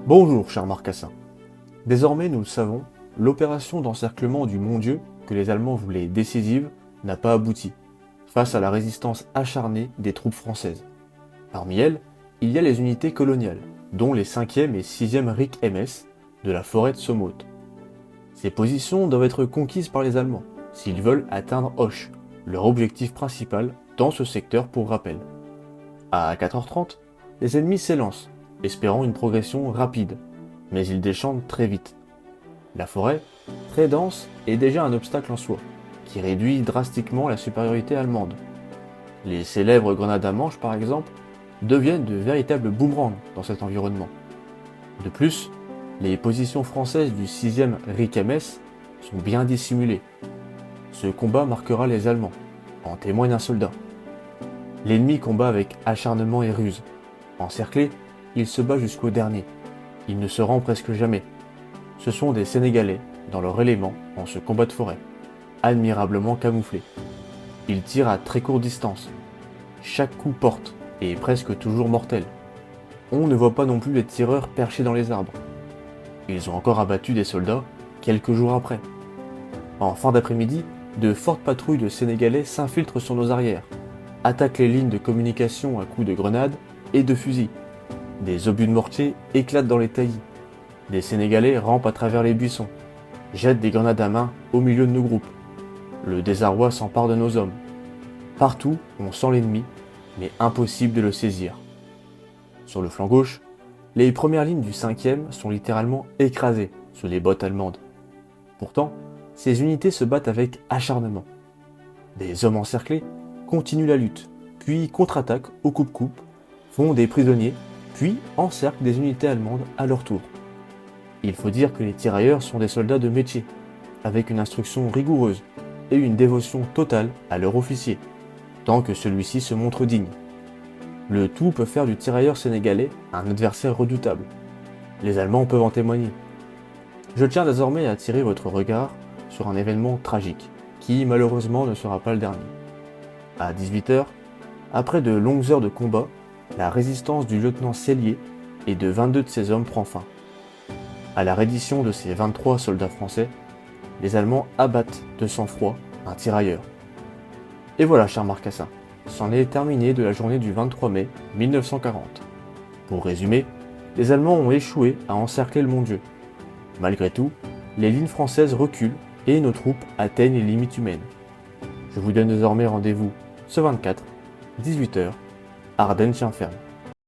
Bonjour, cher Marcassin. Désormais, nous le savons, l'opération d'encerclement du Mont-Dieu, que les Allemands voulaient décisive, n'a pas abouti, face à la résistance acharnée des troupes françaises. Parmi elles, il y a les unités coloniales, dont les 5e et 6e RIC-MS de la forêt de Somote. Ces positions doivent être conquises par les Allemands, s'ils veulent atteindre Hoche, leur objectif principal dans ce secteur pour rappel. À 4h30, les ennemis s'élancent, espérant une progression rapide, mais ils déchantent très vite. La forêt, très dense, est déjà un obstacle en soi, qui réduit drastiquement la supériorité allemande. Les célèbres grenades à manche, par exemple, deviennent de véritables boomerangs dans cet environnement. De plus, les positions françaises du 6e RIC-MS sont bien dissimulées. Ce combat marquera les Allemands, en témoigne un soldat. L'ennemi combat avec acharnement et ruse. Encerclé, il se bat jusqu'au dernier. Il ne se rend presque jamais. Ce sont des Sénégalais, dans leur élément, en ce combat de forêt, admirablement camouflés. Ils tirent à très courte distance. Chaque coup porte, et est presque toujours mortel. On ne voit pas non plus les tireurs perchés dans les arbres. Ils ont encore abattu des soldats quelques jours après. En fin d'après-midi, de fortes patrouilles de Sénégalais s'infiltrent sur nos arrières, attaquent les lignes de communication à coups de grenades et de fusils. Des obus de mortier éclatent dans les taillis. Des Sénégalais rampent à travers les buissons, jettent des grenades à main au milieu de nos groupes. Le désarroi s'empare de nos hommes. Partout, on sent l'ennemi, mais impossible de le saisir. Sur le flanc gauche, les premières lignes du 5e sont littéralement écrasées sous les bottes allemandes. Pourtant, ces unités se battent avec acharnement. Des hommes encerclés continuent la lutte, puis contre-attaquent au coupe-coupe, font des prisonniers, puis encerclent des unités allemandes à leur tour. Il faut dire que les tirailleurs sont des soldats de métier, avec une instruction rigoureuse et une dévotion totale à leur officier, tant que celui-ci se montre digne. Le tout peut faire du tirailleur sénégalais un adversaire redoutable. Les Allemands peuvent en témoigner. Je tiens désormais à attirer votre regard sur un événement tragique, qui malheureusement ne sera pas le dernier. À 18h, après de longues heures de combat, la résistance du lieutenant Cellier et de 22 de ses hommes prend fin. À la reddition de ces 23 soldats français, les Allemands abattent de sang-froid un tirailleur. Et voilà, cher Marcassin, c'en est terminé de la journée du 23 mai 1940. Pour résumer, les Allemands ont échoué à encercler le Mont-Dieu. Malgré tout, les lignes françaises reculent et nos troupes atteignent les limites humaines. Je vous donne désormais rendez-vous ce 24, 18h, Ardennes-Chien-Ferme.